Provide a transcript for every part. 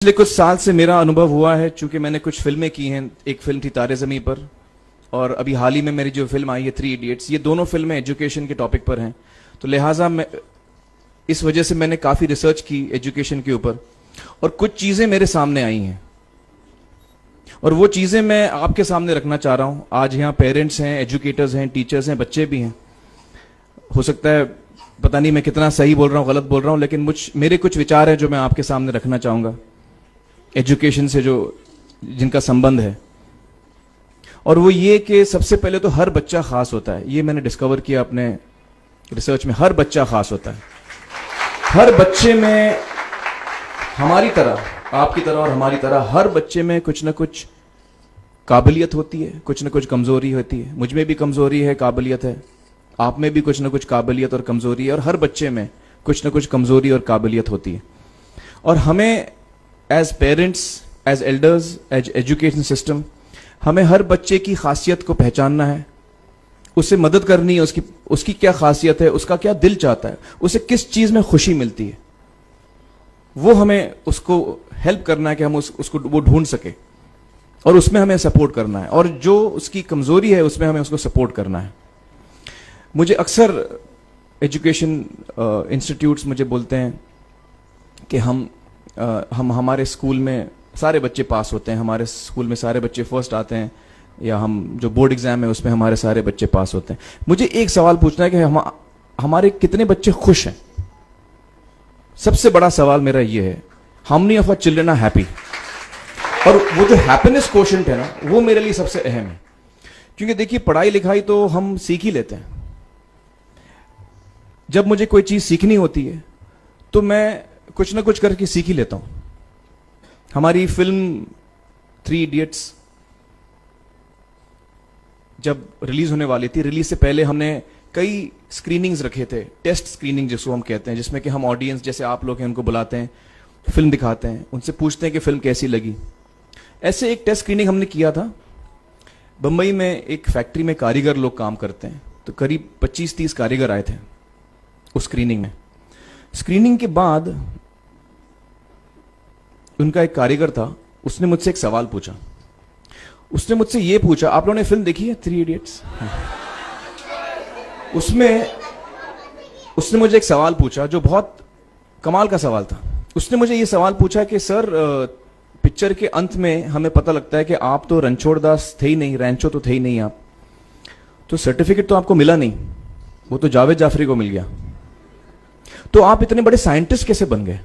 पिछले कुछ साल से मेरा अनुभव हुआ है, चूंकि मैंने कुछ फिल्में की हैं। एक फिल्म थी तारे ज़मीं पर, और अभी हाल ही में मेरी जो फिल्म आई है 3 इडियट्स, ये दोनों फिल्में एजुकेशन के टॉपिक पर हैं। तो लिहाजा मैं इस वजह से मैंने काफ़ी रिसर्च की एजुकेशन के ऊपर, और कुछ चीज़ें मेरे सामने आई हैं और वो चीज़ें मैं आपके सामने रखना चाह रहा हूँ। आज यहाँ पेरेंट्स हैं, एजुकेटर्स हैं, टीचर्स हैं, बच्चे भी हैं। हो सकता है पता नहीं मैं कितना सही बोल रहा हूँ, गलत बोल रहा हूँ, लेकिन मेरे कुछ विचार हैं जो मैं आपके सामने रखना चाहूँगा एजुकेशन से जो जिनका संबंध है। और वो ये कि सबसे पहले तो हर बच्चा खास होता है। ये मैंने डिस्कवर किया अपने रिसर्च में। हर बच्चा खास होता है। हर बच्चे में, हमारी तरह, आपकी तरह और हमारी तरह, हर बच्चे में कुछ ना कुछ काबिलियत होती है, कुछ ना कुछ कमजोरी होती है। मुझ में भी कमजोरी है, काबिलियत है। आप में भी कुछ ना कुछ काबिलियत और कमजोरी है, और हर बच्चे में कुछ ना कुछ कमजोरी और काबिलियत होती है। और हमें as parents, as elders, as education system, हमें हर बच्चे की खासियत को पहचानना है, उसे मदद करनी है। उसकी क्या खासियत है, उसका क्या दिल चाहता है, उसे किस चीज में खुशी मिलती है, वो हमें उसको हेल्प करना है कि हम उसको वो ढूंढ सके, और उसमें हमें सपोर्ट करना है। और जो उसकी कमजोरी है उसमें हमें उसको सपोर्ट करना है। मुझे अक्सर एजुकेशन इंस्टीट्यूट्स मुझे बोलते हैं कि हम हमारे स्कूल में सारे बच्चे पास होते हैं, हमारे स्कूल में सारे बच्चे फर्स्ट आते हैं, या हम जो बोर्ड एग्जाम है उसमें हमारे सारे बच्चे पास होते हैं। मुझे एक सवाल पूछना है कि हमारे कितने बच्चे खुश हैं। सबसे बड़ा सवाल मेरा ये है, how many of our children are happy. और वो जो हैप्पीनेस क्वोशेंट है ना, वो मेरे लिए सबसे अहम है। क्योंकि देखिए, पढ़ाई लिखाई तो हम सीख ही लेते हैं। जब मुझे कोई चीज सीखनी होती है तो मैं कुछ ना कुछ करके सीख ही लेता हूं। हमारी फिल्म 3 इडियट्स जब रिलीज होने वाली थी, रिलीज से पहले हमने कई स्क्रीनिंग्स रखे थे, टेस्ट स्क्रीनिंग जिसको हम कहते हैं, जिसमें कि हम ऑडियंस जैसे आप लोग हैं उनको बुलाते हैं, फिल्म दिखाते हैं, उनसे पूछते हैं कि फिल्म कैसी लगी। ऐसे एक टेस्ट स्क्रीनिंग हमने किया था। बंबई में एक फैक्ट्री में कारीगर लोग काम करते हैं, तो करीब 25-30 कारीगर आए थे उस स्क्रीनिंग में। स्क्रीनिंग के बाद उनका एक कारीगर था, उसने मुझसे एक सवाल पूछा। उसने मुझसे ये पूछा, आप लोगों ने फिल्म देखी है 3 इडियट्स? उसने मुझे एक सवाल पूछा जो बहुत कमाल का सवाल था। उसने मुझे ये सवाल पूछा कि सर, पिक्चर के अंत में हमें पता लगता है कि आप तो रणछोड़ दास थे ही नहीं, रैंचो तो थे ही नहीं आप, तो सर्टिफिकेट तो आपको मिला नहीं, वो तो जावेद जाफरी को मिल गया। तो आप इतने बड़े साइंटिस्ट कैसे बन गए?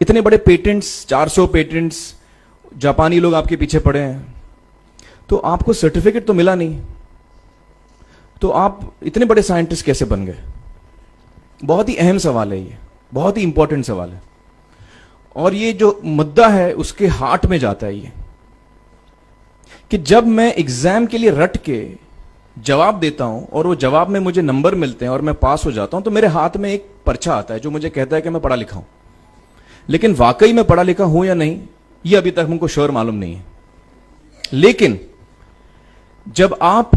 इतने बड़े पेटेंट्स, 400 पेटेंट्स, जापानी लोग आपके पीछे पड़े हैं, तो आपको सर्टिफिकेट तो मिला नहीं, तो आप इतने बड़े साइंटिस्ट कैसे बन गए? बहुत ही अहम सवाल है ये, बहुत ही इंपॉर्टेंट सवाल है। और ये जो मुद्दा है उसके हार्ट में जाता है ये, कि जब मैं एग्जाम के लिए रट के जवाब देता हूं और वो जवाब में मुझे नंबर मिलते हैं और मैं पास हो जाता हूं, तो मेरे हाथ में एक पर्चा आता है जो मुझे कहता है कि मैं पढ़ा लिखा हूं। लेकिन वाकई में पढ़ा लिखा हूं या नहीं, ये अभी तक हमको श्योर मालूम नहीं है। लेकिन जब आप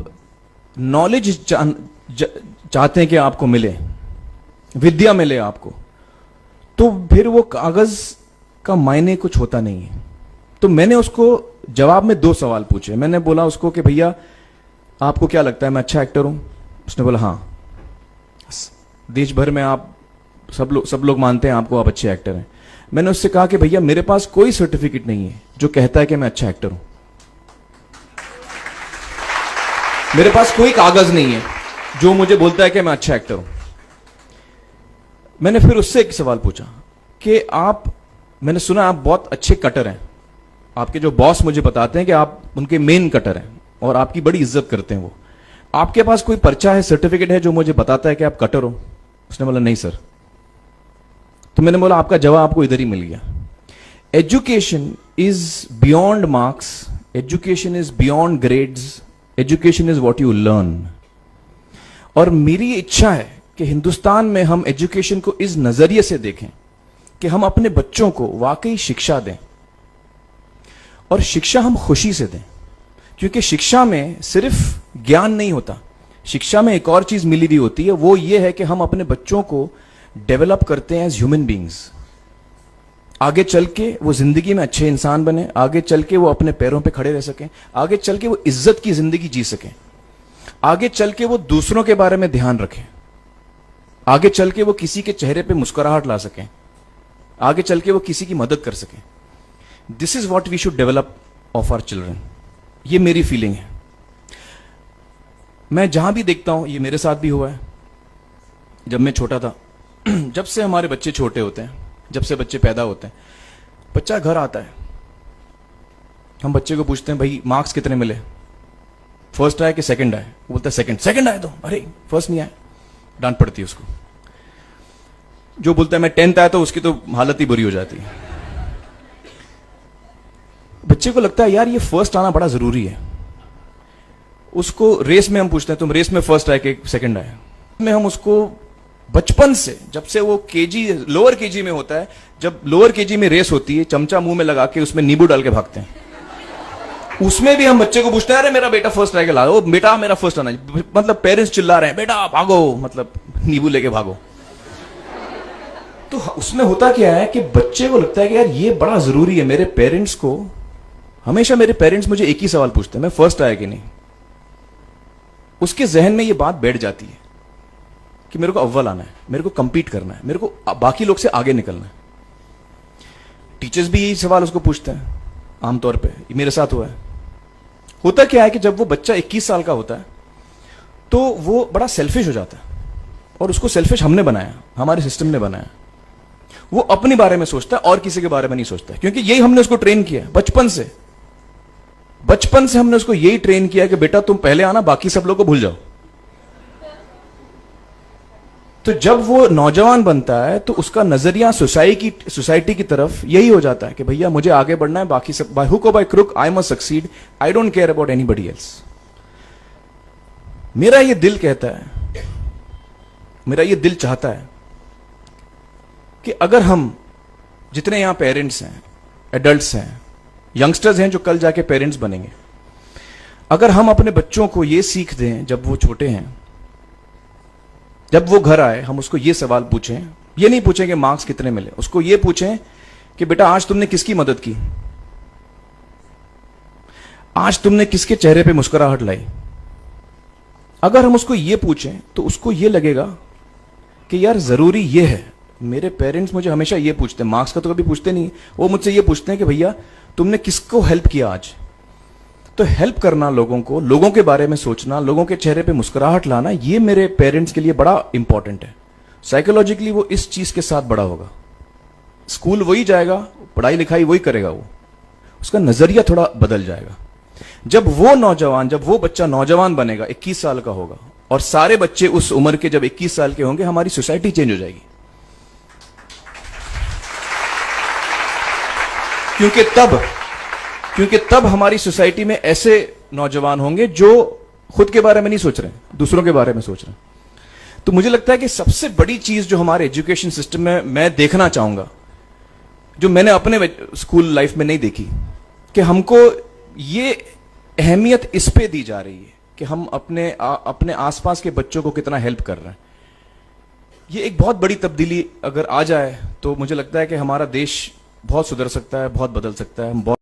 नॉलेज चाहते हैं कि आपको मिले, विद्या मिले आपको, तो फिर वो कागज का मायने कुछ होता नहीं है। तो मैंने उसको जवाब में 2 सवाल पूछे। मैंने बोला उसको कि भैया, आपको क्या लगता है मैं अच्छा एक्टर हूं? उसने बोला हाँ, देश भर में आप सब लोग मानते हैं आपको, आप अच्छे एक्टर हैं। मैंने उससे कहा कि भैया, मेरे पास कोई सर्टिफिकेट नहीं है जो कहता है कि मैं अच्छा एक्टर हूं। मेरे पास कोई कागज नहीं है जो मुझे बोलता है कि मैं अच्छा एक्टर हूं। मैंने फिर उससे एक सवाल पूछा कि मैंने सुना आप बहुत अच्छे कटर हैं, आपके जो बॉस मुझे बताते हैं कि आप उनके मेन कटर हैं और आपकी बड़ी इज्जत करते हैं वो। आपके पास कोई पर्चा है, सर्टिफिकेट है जो मुझे बताता है कि आप कटर हो? उसने बोला नहीं सर। तो मैंने बोला आपका जवाब आपको इधर ही मिल गया। Education is beyond marks, education is beyond grades, education is what you learn. और मेरी इच्छा है कि हिंदुस्तान में हम एजुकेशन को इस नजरिए से देखें कि हम अपने बच्चों को वाकई शिक्षा दें, और शिक्षा हम खुशी से दें। क्योंकि शिक्षा में सिर्फ ज्ञान नहीं होता, शिक्षा में एक और चीज मिली हुई होती है, वो ये है कि हम अपने बच्चों को डेवलप करते हैं एज ह्यूमन बींग्स। आगे चल के वो जिंदगी में अच्छे इंसान बने, आगे चल के वो अपने पैरों पे खड़े रह सकें, आगे चल के वो इज्जत की जिंदगी जी सकें, आगे चल के वो दूसरों के बारे में ध्यान रखें, आगे चल के वो किसी के चेहरे पे मुस्कुराहट ला सकें, आगे चल के वो किसी की मदद कर सकें। This is what we should develop of our children. ये मेरी फीलिंग है। मैं जहां भी देखता हूं, ये मेरे साथ भी हुआ है जब मैं छोटा था। जब से हमारे बच्चे छोटे होते हैं, जब से बच्चे पैदा होते हैं, बच्चा घर आता है, हम बच्चे को पूछते हैं भाई मार्क्स कितने मिले, फर्स्ट आए कि सेकंड आए? वो बोलता है सेकंड। सेकंड आए तो अरे फर्स्ट नहीं आए, डांट पड़ती है उसको। जो बोलता है मैं 10th आया तो उसकी तो हालत ही बुरी हो जाती है। बच्चे को लगता है यार ये फर्स्ट आना बड़ा जरूरी है। उसको रेस में हम पूछते हैं तुम रेस में फर्स्ट आए कि सेकंड आए? में हम उसको बचपन से, जब से वो लोअर केजी में होता है, जब लोअर केजी में रेस होती है, चमचा मुंह में लगा के उसमें नींबू डाल के भागते हैं। उसमें भी हम बच्चे को पूछते हैं अरे मेरा बेटा फर्स्ट आएगा, ला ओ बेटा मेरा फर्स्ट आना, मतलब पेरेंट्स चिल्ला रहे हैं बेटा भागो, मतलब नींबू लेके भागो। तो उसमें होता क्या है कि बच्चे को लगता है कि यार ये बड़ा जरूरी है। मेरे पेरेंट्स को हमेशा, मेरे पेरेंट्स मुझे एक ही सवाल पूछते हैं, मैं फर्स्ट आया कि नहीं। उसके जहन में ये बात बैठ जाती है कि मेरे को अव्वल आना है, मेरे को कंपीट करना है, मेरे को बाकी लोग से आगे निकलना है। टीचर्स भी यही सवाल उसको पूछते हैं आमतौर पे। ये मेरे साथ हुआ है। होता क्या है कि जब वो बच्चा 21 साल का होता है तो वो बड़ा सेल्फिश हो जाता है, और उसको सेल्फिश हमने बनाया, हमारे सिस्टम ने बनाया। वो अपने बारे में सोचता है और किसी के बारे में नहीं सोचता है, क्योंकि यही हमने उसको ट्रेन किया है बचपन से। बचपन से हमने उसको यही ट्रेन किया कि बेटा तुम पहले आना, बाकी सब लोग को भूल जाओ। तो जब वो नौजवान बनता है तो उसका नजरिया सोसाइटी की तरफ यही हो जाता है कि भैया मुझे आगे बढ़ना है, बाकी सब बाय हुक और by crook I must succeed, I don't care about anybody else. मेरा ये दिल कहता है, मेरा ये दिल चाहता है कि अगर हम जितने यहां पेरेंट्स हैं, एडल्ट्स हैं, यंगस्टर्स हैं जो कल जाके पेरेंट्स बनेंगे, अगर हम अपने बच्चों को ये सीख दें जब वो छोटे हैं, जब वो घर आए हम उसको ये सवाल पूछें, ये नहीं पूछें कि मार्क्स कितने मिले, उसको ये पूछें कि बेटा आज तुमने किसकी मदद की, आज तुमने किसके चेहरे पे मुस्कुराहट लाई। अगर हम उसको ये पूछें तो उसको ये लगेगा कि यार जरूरी ये है। मेरे पेरेंट्स मुझे हमेशा ये पूछते हैं, मार्क्स का तो कभी पूछते नहीं, वो मुझसे ये पूछते हैं कि भैया तुमने किसको हेल्प किया आज। तो हेल्प करना लोगों को, लोगों के बारे में सोचना, लोगों के चेहरे पे मुस्कुराहट लाना, ये मेरे पेरेंट्स के लिए बड़ा इंपॉर्टेंट है। साइकोलॉजिकली वो इस चीज के साथ बड़ा होगा। स्कूल वही जाएगा, पढ़ाई लिखाई वही करेगा, वो उसका नजरिया थोड़ा बदल जाएगा। जब वो बच्चा नौजवान बनेगा, 21 साल का होगा, और सारे बच्चे उस उम्र के जब 21 साल के होंगे, हमारी सोसाइटी चेंज हो जाएगी। क्योंकि तब हमारी सोसाइटी में ऐसे नौजवान होंगे जो खुद के बारे में नहीं सोच रहे, दूसरों के बारे में सोच रहे हैं। तो मुझे लगता है कि सबसे बड़ी चीज जो हमारे एजुकेशन सिस्टम में मैं देखना चाहूंगा, जो मैंने अपने स्कूल लाइफ में नहीं देखी, कि हमको ये अहमियत इस पे दी जा रही है कि हम अपने आसपास के बच्चों को कितना हेल्प कर रहे हैं। ये एक बहुत बड़ी तब्दीली अगर आ जाए तो मुझे लगता है कि हमारा देश बहुत सुधर सकता है, बहुत बदल सकता है। हम बहुत